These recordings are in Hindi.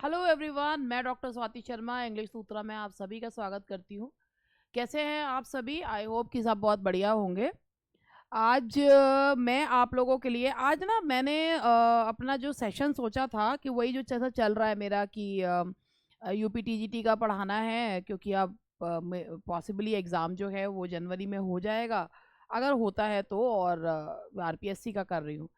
हेलो एवरीवन, मैं डॉक्टर स्वाति शर्मा इंग्लिश सूत्रा में आप सभी का स्वागत करती हूँ। कैसे हैं आप सभी? आई होप कि सब बहुत बढ़िया होंगे। आज मैं आप लोगों के लिए आज ना मैंने अपना जो सेशन सोचा था कि वही जो जैसा चल रहा है मेरा कि यूपीटीजीटी का पढ़ाना है, क्योंकि अब पॉसिबली एग्ज़ाम जो है वो जनवरी में हो जाएगा अगर होता है तो, और आरपीएससी का कर रही हूँ।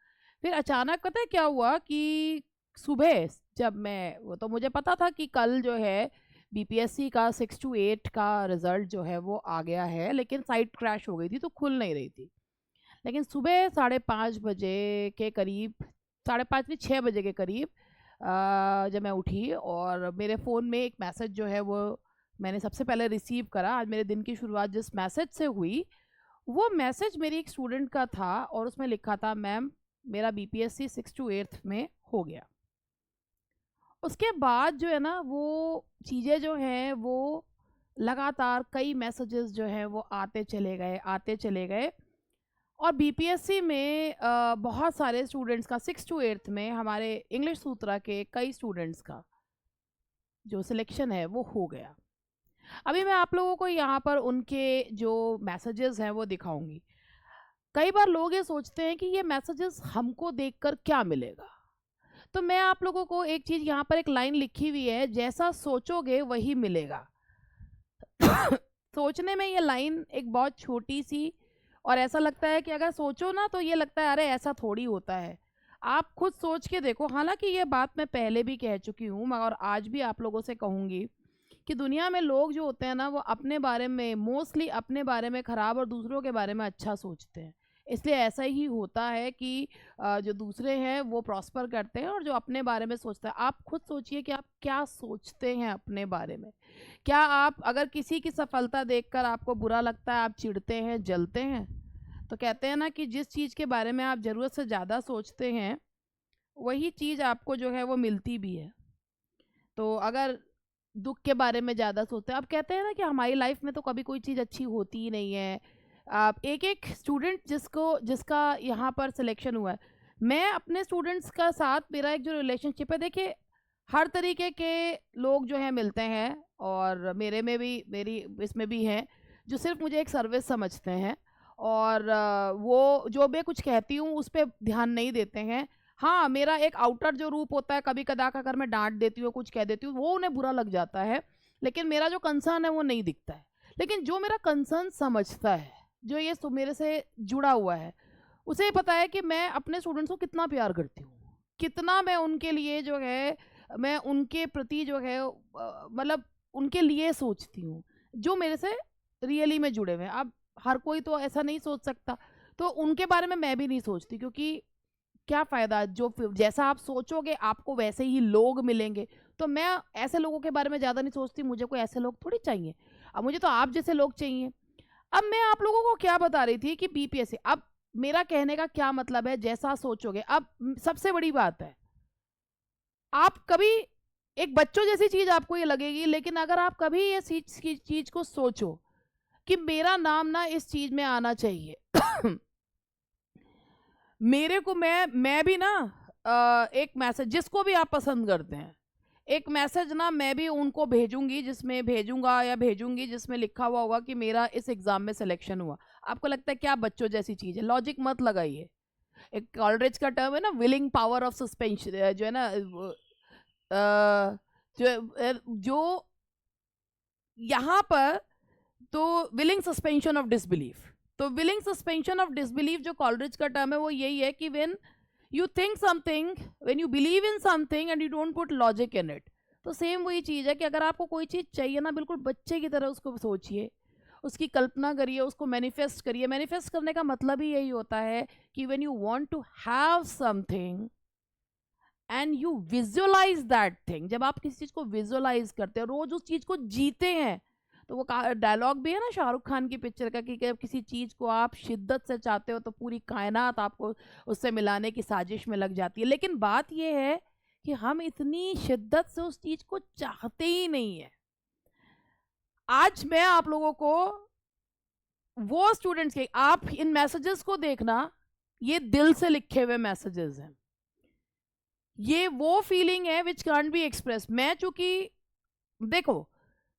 फिर अचानक पता है क्या हुआ कि सुबह जब मैं वो तो मुझे पता था कि कल जो है बीपीएससी का 6 to 8 का रिजल्ट जो है वो आ गया है, लेकिन साइट क्रैश हो गई थी तो खुल नहीं रही थी। लेकिन सुबह 5:30 बजे के करीब, 5:30 नहीं 6 बजे के करीब जब मैं उठी और मेरे फ़ोन में एक मैसेज जो है वो मैंने सबसे पहले रिसीव करा। आज मेरे दिन की शुरुआत जिस मैसेज से हुई वो मैसेज मेरी एक स्टूडेंट का था और उसमें लिखा था, मैम मेरा बीपीएससी 6 to 8 में हो गया। उसके बाद जो है ना वो चीज़ें जो हैं वो लगातार कई मैसेजेस जो हैं वो आते चले गए। और बीपीएससी में बहुत सारे स्टूडेंट्स का 6 to 8 में हमारे इंग्लिश सूत्रा के कई स्टूडेंट्स का जो सिलेक्शन है वो हो गया। अभी मैं आप लोगों को यहाँ पर उनके जो मैसेजेस हैं वो दिखाऊंगी। कई बार लोग ये सोचते हैं कि ये मैसेजेस हमको देखकर क्या मिलेगा, तो मैं आप लोगों को एक चीज़ यहाँ पर एक लाइन लिखी हुई है, जैसा सोचोगे वही मिलेगा। सोचने में ये लाइन एक बहुत छोटी सी और ऐसा लगता है कि अगर सोचो ना तो ये लगता है अरे ऐसा थोड़ी होता है। आप खुद सोच के देखो। हालांकि ये बात मैं पहले भी कह चुकी हूँ और आज भी आप लोगों से कहूँगी कि दुनिया में लोग जो होते हैं ना वो अपने बारे में मोस्टली अपने बारे में ख़राब और दूसरों के बारे में अच्छा सोचते हैं। इसलिए ऐसा ही होता है कि जो दूसरे हैं वो प्रॉस्पर करते हैं और जो अपने बारे में सोचते हैं। आप खुद सोचिए कि आप क्या सोचते हैं अपने बारे में। क्या आप अगर किसी की सफलता देखकर आपको बुरा लगता है, आप चिढ़ते हैं, जलते हैं? तो कहते हैं ना कि जिस चीज़ के बारे में आप ज़रूरत से ज़्यादा सोचते हैं वही चीज़ आपको जो है वो मिलती भी है। तो अगर दुख के बारे में ज़्यादा सोचते हैं, अब कहते हैं ना कि हमारी लाइफ में तो कभी कोई चीज़ अच्छी होती ही नहीं है। आप एक एक स्टूडेंट जिसका यहाँ पर सिलेक्शन हुआ है, मैं अपने स्टूडेंट्स का साथ मेरा एक जो रिलेशनशिप है, देखिए हर तरीके के लोग जो हैं मिलते हैं और मेरे में भी मेरी इसमें भी हैं जो सिर्फ मुझे एक सर्विस समझते हैं और वो जो मैं कुछ कहती हूँ उस पर ध्यान नहीं देते हैं। हाँ, मेरा एक आउटर जो रूप होता है, कभी कदा का अगर मैं डांट देती हूँ, कुछ कह देती हूँ, वो उन्हें बुरा लग जाता है, लेकिन मेरा जो कंसर्न है वो नहीं दिखता है। लेकिन जो मेरा कंसर्न समझता है, जो ये मेरे से जुड़ा हुआ है, उसे पता है कि मैं अपने स्टूडेंट्स को कितना प्यार करती हूँ, कितना मैं उनके लिए जो है मैं उनके प्रति जो है मतलब उनके लिए सोचती हूँ, जो मेरे से रियली में जुड़े हुए हैं। अब हर कोई तो ऐसा नहीं सोच सकता, तो उनके बारे में मैं भी नहीं सोचती, क्योंकि क्या फ़ायदा, जैसा आप सोचोगे आपको वैसे ही लोग मिलेंगे। तो मैं ऐसे लोगों के बारे में ज़्यादा नहीं सोचती, मुझे कोई ऐसे लोग थोड़ी चाहिए। अब मुझे तो आप जैसे लोग चाहिए। अब मैं आप लोगों को क्या बता रही थी कि बीपीएससी, अब मेरा कहने का क्या मतलब है, जैसा सोचोगे। अब सबसे बड़ी बात है, आप कभी एक बच्चों जैसी चीज़ आपको ये लगेगी, लेकिन अगर आप कभी ये चीज़ को सोचो कि मेरा नाम ना इस चीज़ में आना चाहिए मेरे को मैं भी ना एक मैसेज, जिसको भी आप पसंद करते हैं, एक मैसेज ना मैं भी उनको भेजूंगी, जिसमें भेजूंगा या भेजूंगी जिसमें लिखा हुआ होगा कि मेरा इस एग्जाम में सिलेक्शन हुआ। आपको लगता है क्या बच्चों जैसी चीज़ है? लॉजिक मत लगाइए। एक कॉलरेज का टर्म है ना, विलिंग पावर ऑफ सस्पेंशन, जो है ना जो यहाँ पर, तो विलिंग सस्पेंशन ऑफ डिसबिलीफ। तो विलिंग सस्पेंशन ऑफ डिसबिलीफ जो कॉलरेज का टर्म है वो यही है कि when you think something, when you believe in something and you don't put logic in it. तो सेम वही चीज़ है कि अगर आपको कोई चीज़ चाहिए ना, बिल्कुल बच्चे की तरह उसको सोचिए, उसकी कल्पना करिए, उसको मैनिफेस्ट करिए। मैनिफेस्ट करने का मतलब ही यही होता है कि when you want to have something and you visualise that thing, जब आप किसी चीज़ को विजुअलाइज करते हैं, रोज उस चीज़ को जीते हैं, तो वो डायलॉग भी है ना शाहरुख खान की पिक्चर का कि जब किसी चीज़ को आप शिद्दत से चाहते हो तो पूरी कायनात आपको उससे मिलाने की साजिश में लग जाती है। लेकिन बात यह है कि हम इतनी शिद्दत से उस चीज़ को चाहते ही नहीं है। आज मैं आप लोगों को वो स्टूडेंट्स के, आप इन मैसेजेस को देखना, ये दिल से लिखे हुए मैसेजेस हैं। ये वो फीलिंग है विच कांट बी एक्सप्रेस। मैं चूंकि देखो,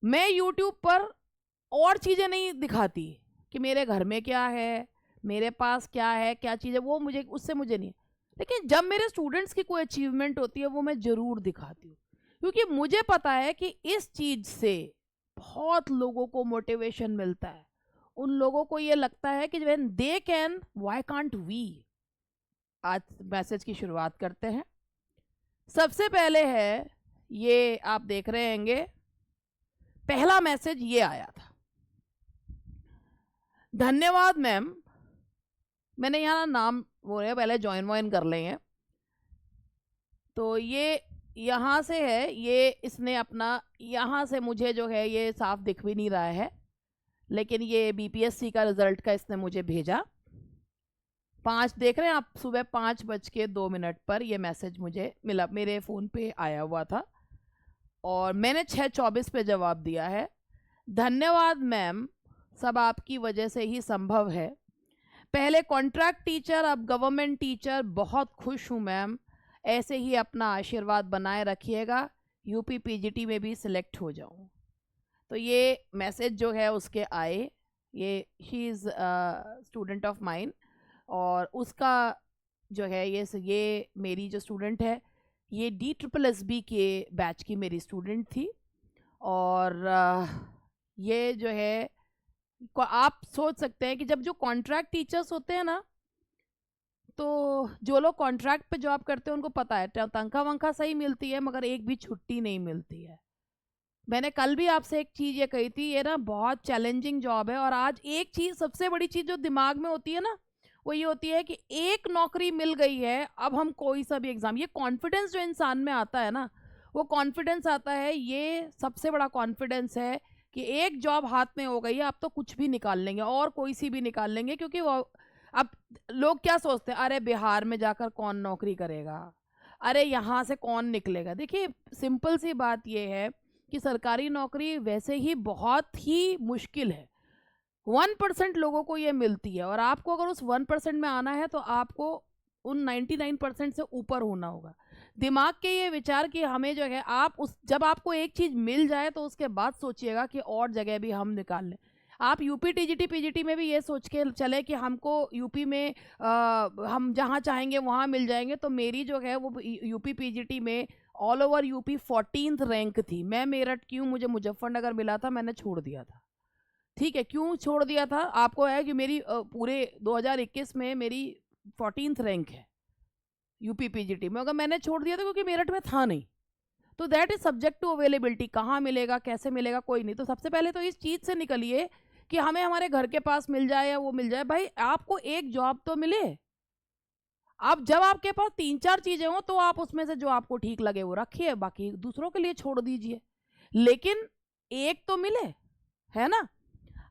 मैं यूट्यूब पर और चीज़ें नहीं दिखाती कि मेरे घर में क्या है, मेरे पास क्या है, क्या चीज़ है, वो मुझे, उससे मुझे नहीं। लेकिन जब मेरे स्टूडेंट्स की कोई अचीवमेंट होती है वो मैं ज़रूर दिखाती हूँ, क्योंकि मुझे पता है कि इस चीज़ से बहुत लोगों को मोटिवेशन मिलता है। उन लोगों को ये लगता है कि when they can, why can't we. आज मैसेज की शुरुआत करते हैं। सबसे पहले है, ये आप देख रहे होंगे, पहला मैसेज ये आया था। धन्यवाद मैम, मैंने यहाँ नाम वो है, पहले ज्वाइन वॉइन कर लेंगे। तो ये यहाँ से है, ये इसने अपना यहाँ से मुझे जो है ये साफ दिख भी नहीं रहा है, लेकिन ये बीपीएससी का रिजल्ट का इसने मुझे भेजा। 5 देख रहे हैं आप, सुबह 5:02 पर ये मैसेज मुझे मिला, मेरे फ़ोन पे आया हुआ था, और मैंने 6:24 पे जवाब दिया है। धन्यवाद मैम, सब आपकी वजह से ही संभव है। पहले कॉन्ट्रैक्ट टीचर, अब गवर्नमेंट टीचर, बहुत खुश हूँ मैम। ऐसे ही अपना आशीर्वाद बनाए रखिएगा, यूपी पीजीटी में भी सिलेक्ट हो जाऊँ। तो ये मैसेज जो है उसके आए, ये she is student of mine, और उसका जो है ये मेरी जो स्टूडेंट है, ये DSSB के बैच की मेरी स्टूडेंट थी। और ये जो है आप सोच सकते हैं कि जब जो कॉन्ट्रैक्ट टीचर्स होते हैं ना, तो जो लोग कॉन्ट्रैक्ट पे जॉब करते हैं उनको पता है तनख्वाह वंखा सही मिलती है, मगर एक भी छुट्टी नहीं मिलती है। मैंने कल भी आपसे एक चीज़ ये कही थी, ये ना बहुत चैलेंजिंग जॉब है। और आज एक चीज़, सबसे बड़ी चीज़ जो दिमाग में होती है ना, वो ये होती है कि एक नौकरी मिल गई है, अब हम कोई सा भी एग्ज़ाम, ये कॉन्फिडेंस जो इंसान में आता है ना, वो कॉन्फिडेंस आता है, ये सबसे बड़ा कॉन्फिडेंस है कि एक जॉब हाथ में हो गई है, अब तो कुछ भी निकाल लेंगे और कोई सी भी निकाल लेंगे। क्योंकि वो अब लोग क्या सोचते हैं, अरे बिहार में जाकर कौन नौकरी करेगा, अरे यहाँ से कौन निकलेगा। देखिए, सिंपल सी बात ये है कि सरकारी नौकरी वैसे ही बहुत ही मुश्किल है। 1% लोगों को ये मिलती है, और आपको अगर उस 1% में आना है तो आपको उन 99% से ऊपर होना होगा। दिमाग के ये विचार कि हमें जो है, आप उस जब आपको एक चीज़ मिल जाए तो उसके बाद सोचिएगा कि और जगह भी हम निकाल लें। आप यूपी टीजीटी पीजीटी में भी ये सोच के चले कि हमको यूपी में हम जहाँ चाहेंगे वहाँ मिल जाएंगे। तो मेरी जो है वो यूपी पीजीटी में all over UP 14th rank थी। मैं मेरठ क्यों, मुझे मुजफ्फरनगर मिला था, मैंने छोड़ दिया था। ठीक है, क्यों छोड़ दिया था, आपको है कि मेरी पूरे 2021 में मेरी 14th रैंक है यूपी पीजीटी में, अगर मैंने छोड़ दिया था क्योंकि मेरठ में था नहीं। तो that is subject to availability, कहाँ मिलेगा कैसे मिलेगा कोई नहीं। तो सबसे पहले तो इस चीज़ से निकलिए कि हमें हमारे घर के पास मिल जाए या वो मिल जाए। भाई आपको एक जॉब तो मिले। अब जब आपके पास 3-4 चीज़ें हो तो आप उसमें से जो आपको ठीक लगे वो रखिए, बाकी दूसरों के लिए छोड़ दीजिए, लेकिन एक तो मिले, है ना।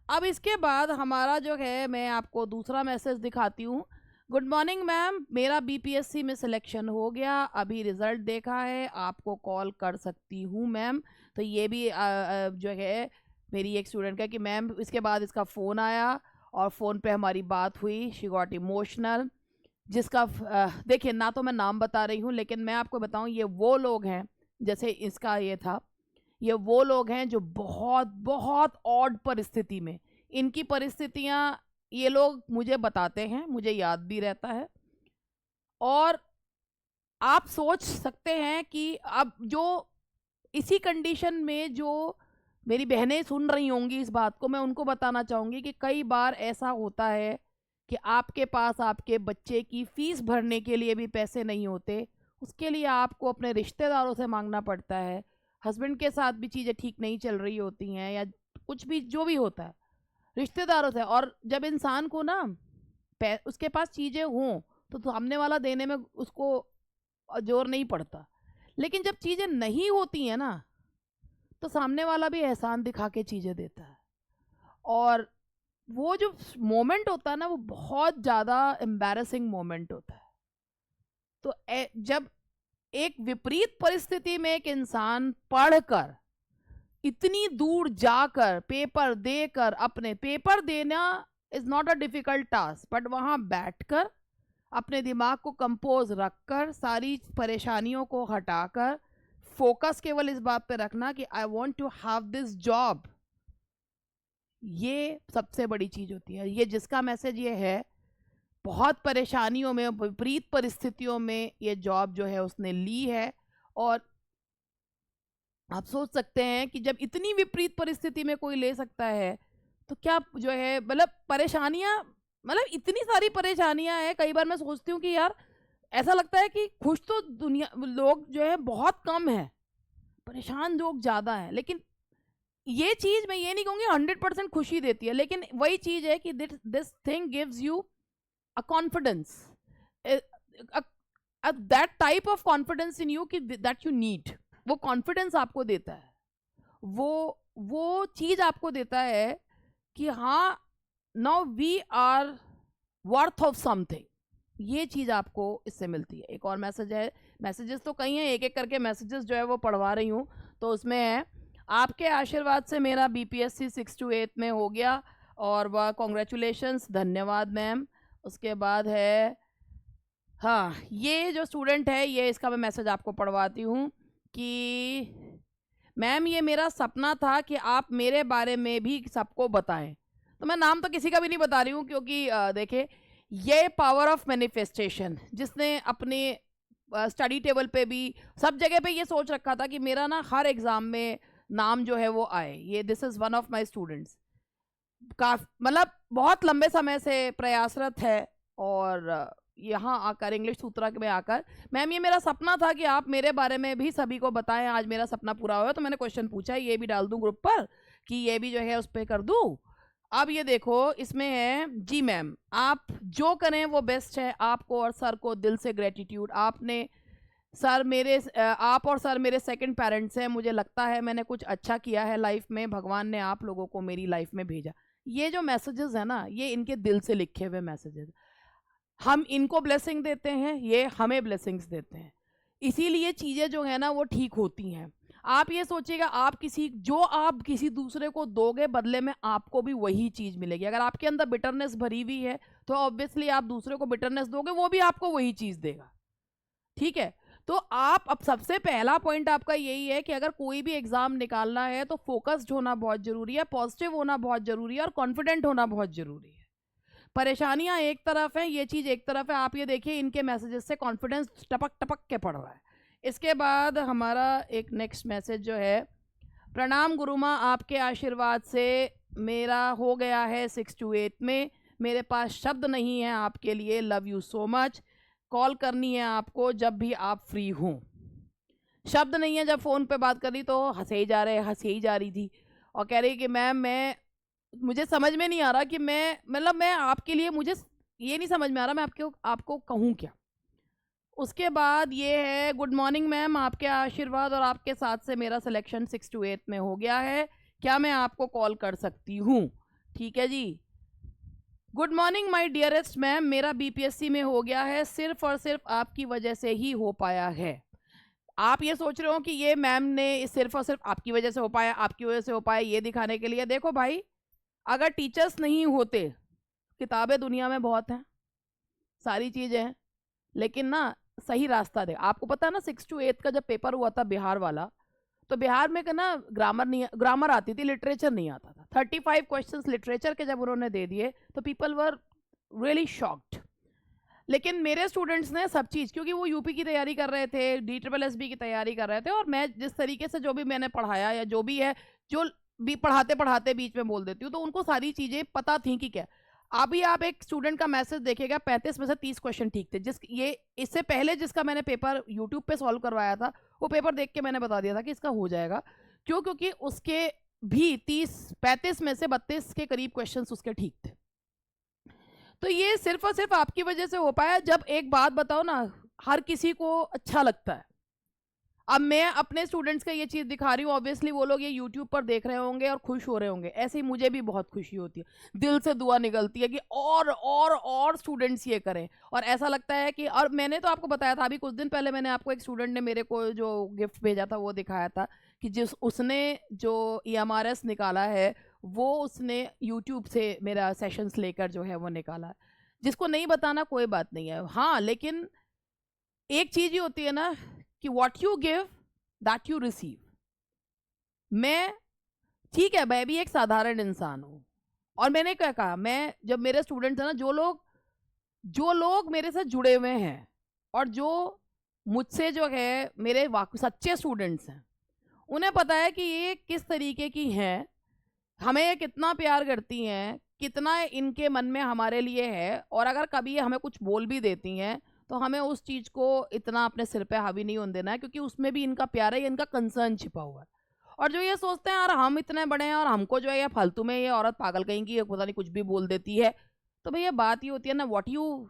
अब इसके बाद हमारा जो है, मैं आपको दूसरा मैसेज दिखाती हूँ। गुड मॉर्निंग मैम, मेरा बीपीएससी में सिलेक्शन हो गया, अभी रिजल्ट देखा है, आपको कॉल कर सकती हूँ मैम। तो ये भी जो है मेरी एक स्टूडेंट का कि मैम, इसके बाद इसका फ़ोन आया और फ़ोन पे हमारी बात हुई, शी गॉट इमोशनल। जिसका देखिए, ना तो मैं नाम बता रही हूँ, लेकिन मैं आपको बताऊँ, ये वो लोग हैं, जैसे इसका ये था, ये वो लोग हैं जो बहुत बहुत ऑड परिस्थिति में, इनकी परिस्थितियाँ ये लोग मुझे बताते हैं, मुझे याद भी रहता है। और आप सोच सकते हैं कि अब जो इसी कंडीशन में जो मेरी बहनें सुन रही होंगी इस बात को, मैं उनको बताना चाहूँगी कि कई बार ऐसा होता है कि आपके पास आपके बच्चे की फ़ीस भरने के लिए भी पैसे नहीं होते, उसके लिए आपको अपने रिश्तेदारों से मांगना पड़ता है। हस्बैंड के साथ भी चीज़ें ठीक नहीं चल रही होती हैं, या कुछ भी जो भी होता है, रिश्तेदारों से। और जब इंसान को ना उसके पास चीज़ें हों तो सामने वाला देने में उसको जोर नहीं पड़ता, लेकिन जब चीज़ें नहीं होती हैं ना, तो सामने वाला भी एहसान दिखा के चीज़ें देता है। और वो जो मोमेंट होता है ना, वो बहुत ज़्यादा एम्बैरेसिंग मोमेंट होता है। तो जब एक विपरीत परिस्थिति में एक इंसान पढ़कर, इतनी दूर जाकर, पेपर देकर, अपने पेपर देना is not a difficult task, but वहाँ बैठकर अपने दिमाग को कंपोज रखकर, सारी परेशानियों को हटाकर फोकस केवल इस बात पे रखना कि I want to have this job. ये सबसे बड़ी चीज होती है। ये जिसका मैसेज ये है, बहुत परेशानियों में, विपरीत परिस्थितियों में ये जॉब जो है उसने ली है। और आप सोच सकते हैं कि जब इतनी विपरीत परिस्थिति में कोई ले सकता है तो क्या जो है, मतलब परेशानियां, मतलब इतनी सारी परेशानियां हैं। कई बार मैं सोचती हूँ कि यार ऐसा लगता है कि खुश तो दुनिया लोग जो है बहुत कम है, परेशान लोग ज़्यादा हैं। लेकिन ये चीज़ मैं ये नहीं कहूँगी 100% खुशी देती है, लेकिन वही चीज़ है कि this thing gives you a confidence, that type of confidence in you कि दैट यू नीड। वो कॉन्फिडेंस आपको देता है, वो चीज़ आपको देता है कि हाँ, now we are worth of something. ये चीज़ आपको इससे मिलती है। एक और मैसेज है, मैसेजेस तो कई हैं, एक एक करके मैसेजेस जो है वो पढ़वा रही हूँ। तो उसमें है, आपके आशीर्वाद से मेरा बीपीएससी 6 to 8 में हो गया और वह कॉन्ग्रेचुलेशंस, धन्यवाद मैम। उसके बाद है, हाँ, ये जो स्टूडेंट है, ये इसका मैं मैसेज आपको पढ़वाती हूँ कि मैम ये मेरा सपना था कि आप मेरे बारे में भी सबको बताएं। तो मैं नाम तो किसी का भी नहीं बता रही हूँ, क्योंकि देखिए, ये पावर ऑफ मैनिफेस्टेशन, जिसने अपने स्टडी टेबल पे भी सब जगह पे ये सोच रखा था कि मेरा ना हर एग्ज़ाम में नाम जो है वो आए। ये this is one of my students, मतलब बहुत लंबे समय से प्रयासरत है। और यहाँ आकर इंग्लिश सूत्रा में आकर, मैम ये मेरा सपना था कि आप मेरे बारे में भी सभी को बताएं, आज मेरा सपना पूरा हुआ। तो मैंने क्वेश्चन पूछा, ये भी डाल दूं ग्रुप पर कि ये भी जो है उस पर कर दूं। अब ये देखो, इसमें है, जी मैम आप जो करें वो बेस्ट है, आपको और सर को दिल से ग्रेटिट्यूड। आपने सर मेरे आप और सर मेरे सेकंड पेरेंट्स हैं। मुझे लगता है मैंने कुछ अच्छा किया है लाइफ में, भगवान ने आप लोगों को मेरी लाइफ में भेजा। ये जो मैसेजेस है ना, ये इनके दिल से लिखे हुए मैसेजेस। हम इनको ब्लेसिंग देते हैं, ये हमें ब्लेसिंग्स देते हैं। इसीलिए चीज़ें जो है ना वो ठीक होती हैं। आप ये सोचिएगा, आप किसी दूसरे को दोगे, बदले में आपको भी वही चीज़ मिलेगी। अगर आपके अंदर बिटरनेस भरी हुई है तो ऑब्वियसली आप दूसरे को बिटरनेस दोगे, वो भी आपको वही चीज़ देगा। ठीक है, तो आप अब सबसे पहला पॉइंट आपका यही है कि अगर कोई भी एग्जाम निकालना है तो फोकस्ड होना बहुत जरूरी है, पॉजिटिव होना बहुत जरूरी है और कॉन्फिडेंट होना बहुत जरूरी है। परेशानियां एक तरफ है, ये चीज़ एक तरफ है। आप ये देखिए, इनके मैसेजेस से कॉन्फिडेंस टपक टपक के पड़ रहा है। इसके बाद हमारा एक नेक्स्ट मैसेज जो है, प्रणाम गुरुमा, आपके आशीर्वाद से मेरा हो गया है 6 to 8 में। मेरे पास शब्द नहीं है आपके लिए, love you so much. Call करनी है आपको जब भी आप फ्री हों। शब्द नहीं है, जब फ़ोन पे बात करी तो हंसे ही जा रही थी और कह रही कि मैम मुझे समझ में नहीं आ रहा कि मैं आपके लिए, मुझे ये नहीं समझ में आ रहा मैं आपको कहूँ क्या। उसके बाद ये है, गुड मॉर्निंग मैम, आपके आशीर्वाद और आपके साथ से मेरा सिलेक्शन 6 to 8 में हो गया है। क्या मैं आपको कॉल कर सकती हूँ? ठीक है जी। Good morning my dearest ma'am, मेरा बीपीएससी में हो गया है, सिर्फ और सिर्फ आपकी वजह से ही हो पाया है। आप ये सोच रहे हो कि ये मैम ने सिर्फ और सिर्फ आपकी वजह से हो पाया, ये दिखाने के लिए। देखो भाई, अगर टीचर्स नहीं होते, किताबें दुनिया में बहुत हैं, सारी चीज़ें हैं, लेकिन ना सही रास्ता दे। आपको पता है ना, 6 to 8 का जब पेपर हुआ था बिहार वाला, तो बिहार में ना ग्रामर आती थी, लिटरेचर नहीं आता था। 35 क्वेश्चंस लिटरेचर के जब उन्होंने दे दिए तो पीपल वर रियली शॉक्ड। लेकिन मेरे स्टूडेंट्स ने सब चीज़, क्योंकि वो यूपी की तैयारी कर रहे थे, DSSB की तैयारी कर रहे थे, और मैं जिस तरीके से जो भी मैंने पढ़ाया या जो भी है, जो भी पढ़ाते पढ़ाते बीच में बोल देती हूँ, तो उनको सारी चीज़ें पता थी कि क्या। अभी आप एक स्टूडेंट का मैसेज देखेगा, 35 में से 30 क्वेश्चन ठीक थे। इससे पहले जिसका मैंने पेपर यूट्यूब पे सॉल्व करवाया था, वो पेपर देख के मैंने बता दिया था कि इसका हो जाएगा। क्योंकि उसके भी 35 में से 32 के करीब क्वेश्चंस उसके ठीक थे। तो ये सिर्फ और सिर्फ आपकी वजह से हो पाया। जब एक बात बताओ ना, हर किसी को अच्छा लगता है। अब मैं अपने स्टूडेंट्स का ये चीज़ दिखा रही हूँ, ऑब्वियसली वो लोग ये यूट्यूब पर देख रहे होंगे और खुश हो रहे होंगे। ऐसे ही मुझे भी बहुत खुशी होती है, दिल से दुआ निकलती है कि और स्टूडेंट्स ये करें। और ऐसा लगता है कि, और मैंने तो आपको बताया था, अभी कुछ दिन पहले मैंने आपको एक स्टूडेंट ने मेरे को जो गिफ्ट भेजा था वो दिखाया था कि उसने जो EMRS निकाला है, वो उसने यूट्यूब से मेरा सेशंस लेकर जो है वो निकाला है। जिसको नहीं बताना कोई बात नहीं है। हाँ, लेकिन एक चीज ही होती है ना कि what you give that you receive. मैं ठीक है, मैं भी एक साधारण इंसान हूँ, और मैंने क्या कहा, मैं जब मेरे स्टूडेंट्स हैं ना, जो लोग मेरे से जुड़े हुए हैं और जो मुझसे जो है मेरे सच्चे स्टूडेंट्स हैं, उन्हें पता है कि ये किस तरीके की हैं, हमें ये कितना प्यार करती हैं, कितना इनके मन में हमारे लिए है, और अगर कभी ये हमें कुछ बोल भी देती हैं तो हमें उस चीज़ को इतना अपने सिर पे हावी नहीं होने देना है, क्योंकि उसमें भी इनका प्यार है, ये इनका कंसर्न छिपा हुआ है। और जो ये सोचते हैं यार हम इतने बड़े हैं और हमको जो है ये फालतू में ये औरत पागल कहेंगी, ये पता नहीं कुछ भी बोल देती है, तो भैया बात ये होती है ना, what you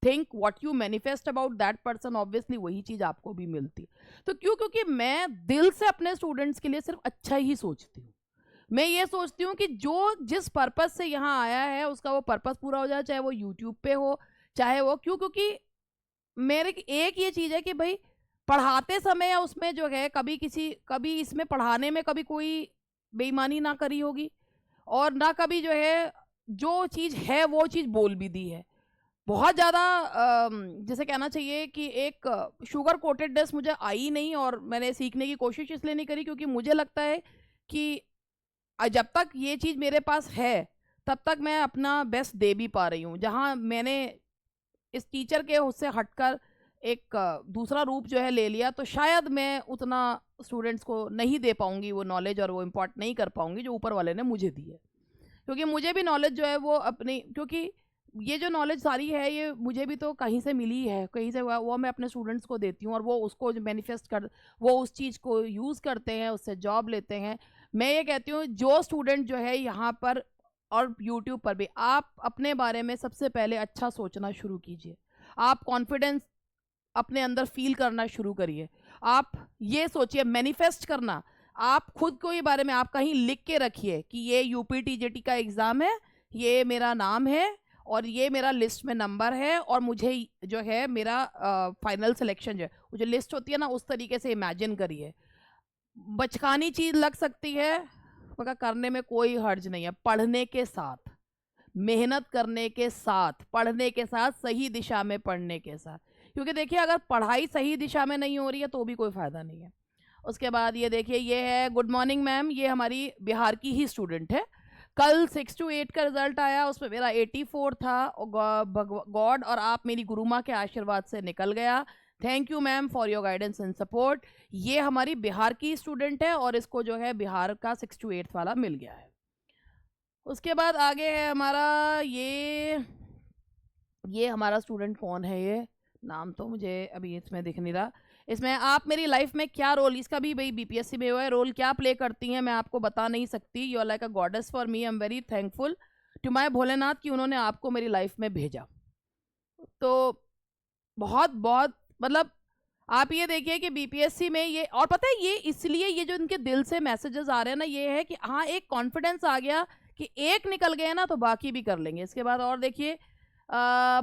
think what you manifest about that person, obviously वही चीज़ आपको भी मिलती है। तो क्यों? क्योंकि मैं दिल से अपने स्टूडेंट्स के लिए सिर्फ अच्छा ही सोचती हूँ। मैं ये सोचती हूँ कि जो जिस पर्पस से यहाँ आया है उसका वो पर्पस पूरा हो जाए, चाहे वो यूट्यूब पे हो, चाहे वो क्योंकि मेरे एक ये चीज़ है कि भाई पढ़ाते समय या उसमें जो है कभी इसमें पढ़ाने में कभी कोई बेईमानी ना करी होगी, और ना कभी जो है जो चीज़ है वो चीज़ बोल भी दी है। बहुत ज़्यादा जैसे कहना चाहिए कि एक शुगर कोटेडनेस मुझे आई नहीं, और मैंने सीखने की कोशिश इसलिए नहीं करी क्योंकि मुझे लगता है कि जब तक ये चीज़ मेरे पास है तब तक मैं अपना बेस्ट दे भी पा रही हूँ। जहाँ मैंने इस टीचर के उससे हटकर एक दूसरा रूप जो है ले लिया, तो शायद मैं उतना स्टूडेंट्स को नहीं दे पाऊँगी वो नॉलेज, और वो इम्पार्ट नहीं कर पाऊँगी जो ऊपर वाले ने मुझे दी है। क्योंकि मुझे भी नॉलेज जो है वो अपनी, क्योंकि ये जो नॉलेज सारी है ये मुझे भी तो कहीं से मिली है, कहीं से वो मैं अपने स्टूडेंट्स को देती हूँ, और वो उसको मैनिफेस्ट कर, वो उस चीज़ को यूज़ करते हैं, उससे जॉब लेते हैं। मैं ये कहती हूँ जो स्टूडेंट जो है यहाँ पर और यूट्यूब पर भी, आप अपने बारे में सबसे पहले अच्छा सोचना शुरू कीजिए। आप कॉन्फिडेंस अपने अंदर फील करना शुरू करिए। आप ये सोचिए, मैनिफेस्ट करना, आप खुद को ये बारे में आप कहीं लिख के रखिए कि ये यूपीटीजीटी का एग्ज़ाम है, ये मेरा नाम है, और ये मेरा लिस्ट में नंबर है, और मुझे जो है मेरा फाइनल सिलेक्शन जो है, वो जो लिस्ट होती है ना, उस तरीके से इमेजिन करिए। बचकानी चीज़ लग सकती है, मगर करने में कोई हर्ज नहीं है। पढ़ने के साथ, मेहनत करने के साथ, पढ़ने के साथ, सही दिशा में पढ़ने के साथ, क्योंकि देखिए अगर पढ़ाई सही दिशा में नहीं हो रही है तो भी कोई फ़ायदा नहीं है। उसके बाद ये देखिए, ये है गुड मॉर्निंग मैम, ये हमारी बिहार की ही स्टूडेंट है। कल 6 to 8 का रिजल्ट आया, उसमें मेरा 84 था, गॉड और आप मेरी गुरु माँ के आशीर्वाद से निकल गया। Thank you ma'am for your guidance and support. ये हमारी बिहार की स्टूडेंट है और इसको जो है बिहार का 6 to 8 वाला मिल गया है। उसके बाद आगे है हमारा ये हमारा स्टूडेंट कौन है, ये नाम तो मुझे अभी इसमें दिख नहीं रहा। इसमें आप मेरी लाइफ में क्या रोल, इसका भी भाई बीपीएससी में हुआ है, रोल क्या प्ले करती हैं मैं आपको बता नहीं सकती। You are like a goddess for me, I am very thankful to my Bholenath कि उन्होंने आपको मेरी लाइफ में भेजा। तो बहुत बहुत मतलब आप ये देखिए कि बीपीएससी में ये, और पता है ये इसलिए ये जो इनके दिल से मैसेजेस आ रहे हैं ना, ये है कि हाँ एक कॉन्फिडेंस आ गया कि एक निकल गए ना तो बाकी भी कर लेंगे। इसके बाद और देखिए,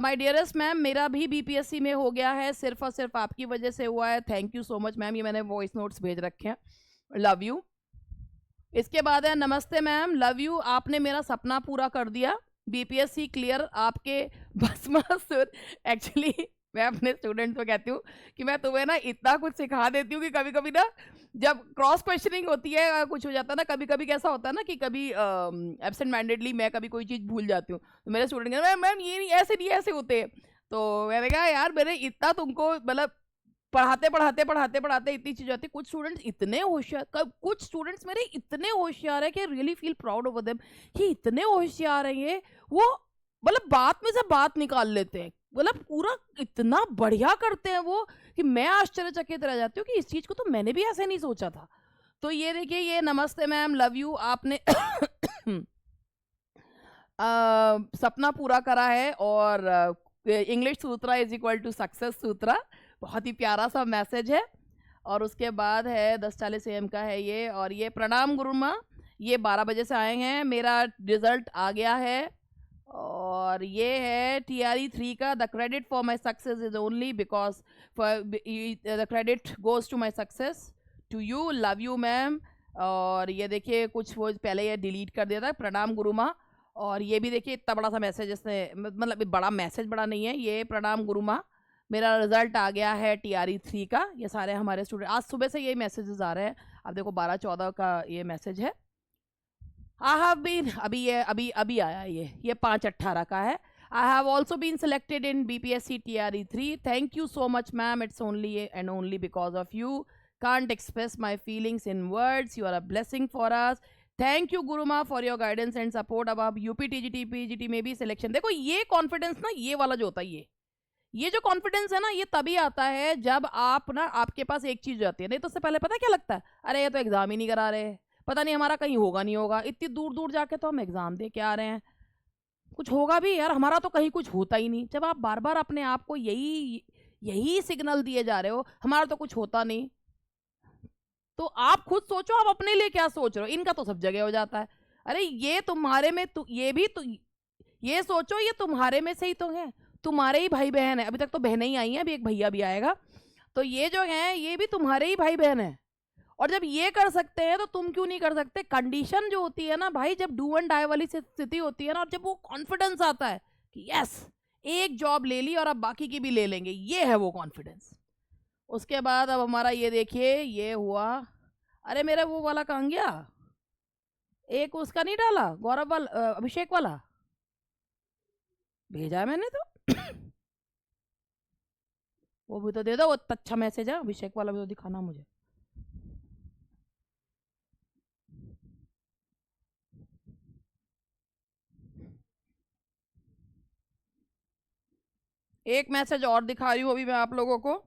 माय डियरेस्ट मैम, मेरा भी बीपीएससी में हो गया है, सिर्फ और सिर्फ आपकी वजह से हुआ है। Thank you so much ma'am, ये मैंने वॉइस नोट्स भेज रखे हैं, लव यू। इसके बाद है नमस्ते मैम, लव यू, आपने मेरा सपना पूरा कर दिया, बीपीएससी क्लियर आपके भस्मासुर। एक्चुअली मैं अपने स्टूडेंट्स को कहती हूँ कि मैं तुम्हें ना इतना कुछ सिखा देती हूँ कि कभी कभी ना जब क्रॉस क्वेश्चनिंग होती है कुछ हो जाता है ना, कभी कभी कैसा होता है ना कि कभी एब्सेंट माइंडेडली मैं कभी कोई चीज़ भूल जाती हूँ, तो मेरे स्टूडेंट कहते हैं मैम ये नहीं ऐसे होते। तो मैंने कहा यार मेरे इतना तुमको मतलब पढ़ाते इतनी चीज़ होती है। कुछ स्टूडेंट्स इतने होशियार, कुछ स्टूडेंट्स मेरे इतने होशियार है कि really feel proud over them कि इतने होशियार हैं ये, वो मतलब बात में से बात निकाल लेते हैं, मतलब पूरा इतना बढ़िया करते हैं वो कि मैं आश्चर्यचकित रह जाती हूँ कि इस चीज़ को तो मैंने भी ऐसे नहीं सोचा था। तो ये देखिए, ये नमस्ते मैम, लव यू, आपने सपना पूरा करा है, और English Sutra is equal to success Sutra, बहुत ही प्यारा सा मैसेज है। और उसके बाद है 10:40 AM का है ये, और ये प्रणाम गुरु माँ, ये 12 बजे से आए हैं, मेरा रिजल्ट आ गया है। और ये है TRE 3 का, the credit for my success is only because the credit goes to my success to you, love you ma'am. और ये देखिए कुछ वो पहले ये डिलीट कर दिया था, प्रणाम गुरु माँ। और ये भी देखिए इतना बड़ा सा मैसेज इसने मतलब बड़ा मैसेज बड़ा नहीं है ये। प्रणाम गुरु माँ, मेरा रिजल्ट आ गया है TRE 3 का। ये सारे हमारे स्टूडेंट आज सुबह से ये मैसेजेस आ रहे हैं। अब देखो 12-14 का ये मैसेज है। आई हैव बीन अभी अभी आया ये 5/18 का है। I have also been selected in BPSC TRE 3। Thank you so much ma'am, it's only and only because of you. can't express my feelings in words. You are a blessing for us. Thank you Guruma for your guidance and support. अब आप UP TGT PGT में भी सिलेक्शन। देखो ये कॉन्फिडेंस ना, ये वाला जो होता है ये जो कॉन्फिडेंस है ना, ये तभी आता है जब आप ना आपके पास एक चीज आती है। नहीं तो उससे पहले पता है क्या लगता है, अरे ये तो एग्जाम ही नहीं करा रहे, पता नहीं हमारा कहीं होगा नहीं होगा। इतनी दूर दूर जाके तो हम एग्जाम दे के आ रहे हैं, कुछ होगा भी यार, हमारा तो कहीं कुछ होता ही नहीं। जब आप बार बार अपने आप को यही यही सिग्नल दिए जा रहे हो, हमारा तो कुछ होता नहीं, तो आप खुद सोचो आप अपने लिए क्या सोच रहे हो। इनका तो सब जगह हो जाता है। अरे ये तुम्हारे में ये भी तो ये सोचो, ये तुम्हारे में से ही तो है, तुम्हारे ही भाई बहन है। अभी तक तो बहनें ही आई हैं, अभी एक भैया भी आएगा। तो ये जो है ये भी तुम्हारे ही भाई बहन है। और जब ये कर सकते हैं तो तुम क्यों नहीं कर सकते। कंडीशन जो होती है ना भाई, जब डू एंड डाई वाली स्थिति होती है ना, और जब वो कॉन्फिडेंस आता है कि यस एक जॉब ले ली और अब बाकी की भी ले लेंगे, ये है वो कॉन्फिडेंस। उसके बाद अब हमारा ये देखिए ये हुआ। अरे मेरा वो वाला कहाँ गया, एक उसका नहीं डाला गौरव वाला, अभिषेक वाला भेजा है मैंने तो वो भी तो दे दो, वो अच्छा मैसेज है, अभिषेक वाला भी तो दिखाना मुझे। एक मैसेज और दिखा रही हूँ अभी मैं आप लोगों को।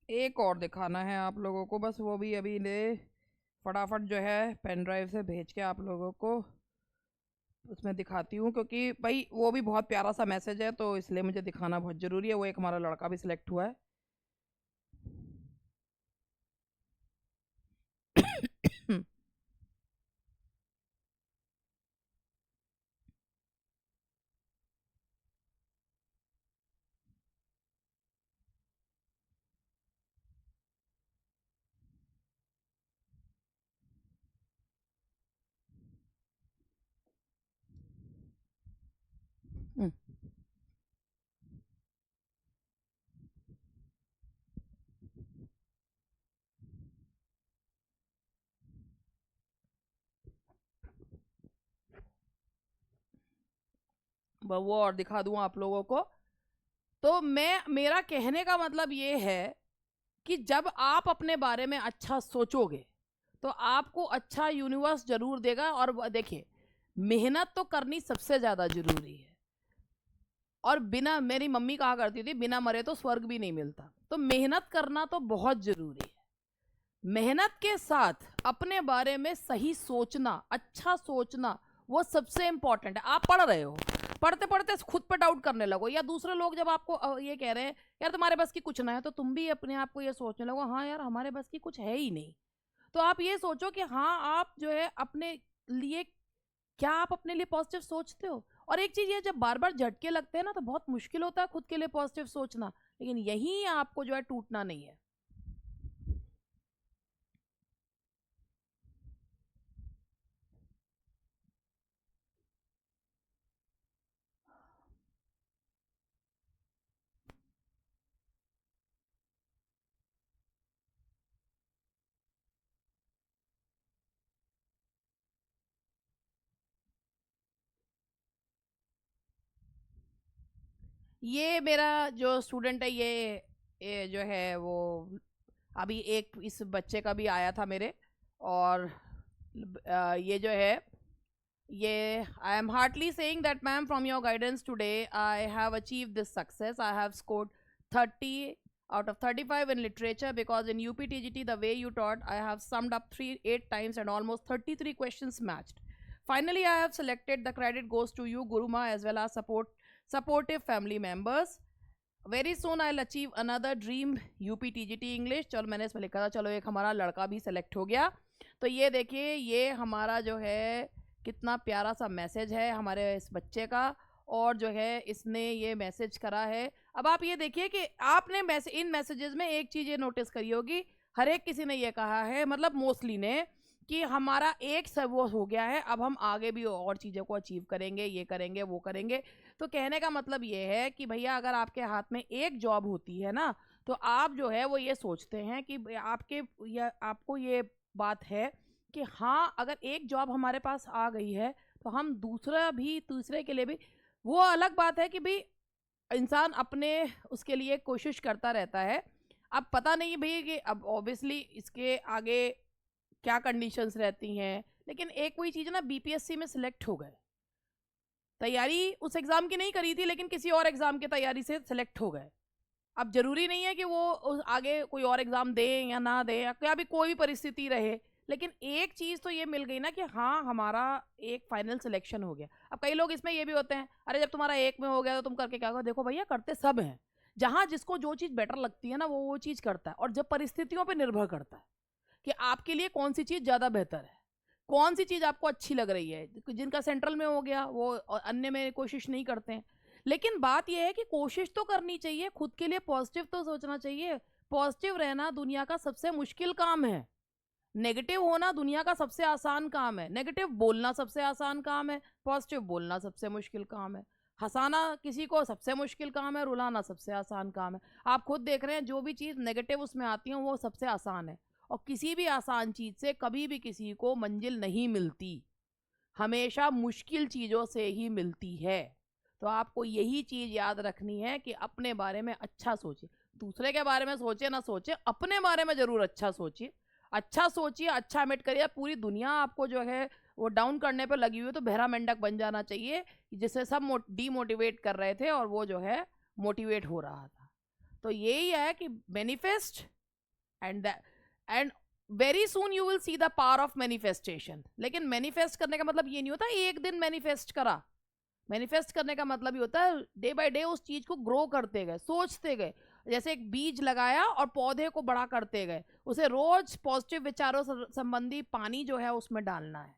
एक और दिखाना है आप लोगों को, बस वो भी अभी ले फटाफट जो है पेन ड्राइव से भेज के आप लोगों को उसमें दिखाती हूँ, क्योंकि भाई वो भी बहुत प्यारा सा मैसेज है तो इसलिए मुझे दिखाना बहुत ज़रूरी है। वो एक हमारा लड़का भी सिलेक्ट हुआ है। वो और दिखा दूँ आप लोगों को। तो मेरा कहने का मतलब ये है कि जब आप अपने बारे में अच्छा सोचोगे तो आपको अच्छा यूनिवर्स जरूर देगा। और देखिए मेहनत तो करनी सबसे ज़्यादा जरूरी है, और बिना, मेरी मम्मी कहा करती थी बिना मरे तो स्वर्ग भी नहीं मिलता। तो मेहनत करना तो बहुत जरूरी है। मेहनत के साथ अपने बारे में सही सोचना, अच्छा सोचना, वो सबसे इंपॉर्टेंट है। आप पढ़ रहे हो, पढ़ते पढ़ते खुद पर डाउट करने लगो, या दूसरे लोग जब आपको ये कह रहे हैं यार तुम्हारे बस की कुछ ना है, तो तुम भी अपने आप को ये सोचने लगो हाँ यार हमारे बस की कुछ है ही नहीं। तो आप ये सोचो कि हाँ आप जो है अपने लिए, क्या आप अपने लिए पॉजिटिव सोचते हो। और एक चीज़ ये, जब बार बार झटके लगते हैं ना तो बहुत मुश्किल होता है खुद के लिए पॉजिटिव सोचना, लेकिन यही आपको जो है टूटना नहीं है। ये मेरा जो स्टूडेंट है ये जो है वो अभी एक इस बच्चे का भी आया था मेरे, और ये जो है ये I am heartly saying that ma'am from your guidance today I have achieve this success. I have scored 30 out of 35 in literature because in UPTGT the way you taught I have summed up 8 times and almost 33 questions matched. Finally I have selected. The credit goes to you Guruma as well as supportive family members. Very soon I'll achieve another dream UPTGT English. चलो मैंने इसमें लिखा था, चलो एक हमारा लड़का भी सेलेक्ट हो गया. तो ये देखिए ये हमारा जो है कितना प्यारा सा मैसेज है हमारे इस बच्चे का, और जो है इसने ये मैसेज करा है. अब आप ये देखिए कि आपने इन मैसेजेस में एक चीज़ ये नोटिस करी होगी, हर एक किसी ने ये कहा है, मतलब मोस्टली ने, कि हमारा एक सब वो हो गया है, अब हम आगे भी और चीज़ों को अचीव करेंगे, ये करेंगे वो करेंगे. तो कहने का मतलब ये है कि भैया अगर आपके हाथ में एक जॉब होती है ना, तो आप जो है वो ये सोचते हैं कि आपको ये बात है कि हाँ अगर एक जॉब हमारे पास आ गई है तो हम दूसरे के लिए भी. वो अलग बात है कि भाई इंसान अपने उसके लिए कोशिश करता रहता है. अब पता नहीं भाई कि अब ऑब्वियसली इसके आगे क्या कंडीशंस रहती हैं, लेकिन एक कोई चीज़ ना बीपीएससी में सिलेक्ट हो गए, तैयारी उस एग्ज़ाम की नहीं करी थी लेकिन किसी और एग्ज़ाम की तैयारी से सिलेक्ट हो गए. अब ज़रूरी नहीं है कि वो आगे कोई और एग्ज़ाम दें या ना दें या क्या भी कोई भी परिस्थिति रहे, लेकिन एक चीज़ तो ये मिल गई ना कि हाँ हमारा एक फाइनल सिलेक्शन हो गया. अब कई लोग इसमें ये भी होते हैं, अरे जब तुम्हारा एक में हो गया तो तुम करके क्या करो. देखो भैया करते सब हैं, जहाँ जिसको जो चीज़ बेटर लगती है ना वो चीज़ करता है, और जब परिस्थितियों पर निर्भर करता है कि आपके लिए कौन सी चीज़ ज़्यादा बेहतर है, कौन सी चीज़ आपको अच्छी लग रही है. जिनका सेंट्रल में हो गया वो अन्य में कोशिश नहीं करते हैं. लेकिन बात यह है कि कोशिश तो करनी चाहिए, खुद के लिए पॉजिटिव तो सोचना चाहिए. पॉजिटिव रहना दुनिया का सबसे मुश्किल काम है, नेगेटिव होना दुनिया का सबसे आसान काम है. नेगेटिव बोलना सबसे आसान काम है, पॉजिटिव बोलना सबसे मुश्किल काम है. हंसाना किसी को सबसे मुश्किल काम है, रुलाना सबसे आसान काम है. आप खुद देख रहे हैं जो भी चीज़ नेगेटिव उसमें आती है वो सबसे आसान है, और किसी भी आसान चीज़ से कभी भी किसी को मंजिल नहीं मिलती, हमेशा मुश्किल चीज़ों से ही मिलती है. तो आपको यही चीज़ याद रखनी है कि अपने बारे में अच्छा सोचिए. दूसरे के बारे में सोचे ना सोचे, अपने बारे में ज़रूर अच्छा सोचिए. अच्छा सोचिए, अच्छा एमिट करिए. पूरी दुनिया आपको जो है वो डाउन करने पे लगी हुई है, तो बहरा मेंढक बन जाना चाहिए, जिससे सब डीमोटिवेट कर रहे थे और वो जो है मोटिवेट हो रहा था. तो यही है कि manifest and very soon you will see the power of manifestation. लेकिन मैनिफेस्ट करने का मतलब ये नहीं होता एक दिन मैनिफेस्ट करा. मैनिफेस्ट करने का मतलब ये होता है डे बाय डे उस चीज़ को ग्रो करते गए, सोचते गए. जैसे एक बीज लगाया और पौधे को बड़ा करते गए, उसे रोज पॉजिटिव विचारों संबंधी पानी जो है उसमें डालना है,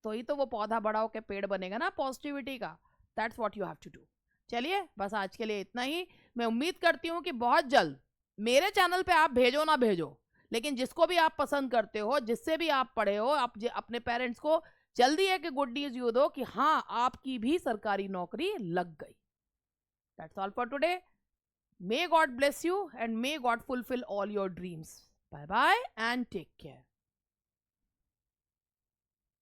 तो ही तो वो पौधा बड़ा होकर पेड़ बनेगा ना पॉजिटिविटी का. That's what you have to do. चलिए बस आज के लिए इतना ही. मैं उम्मीद करती हूँ कि बहुत जल्द मेरे चैनल पे आप भेजो ना भेजो, लेकिन जिसको भी आप पसंद करते हो, जिससे भी आप पढ़े हो, आप अपने पेरेंट्स को जल्दी एक गुड न्यूज़ यू दो कि हाँ आपकी भी सरकारी नौकरी लग गई. That's all for today. May God bless you and may God fulfill all your dreams. Bye bye and take care.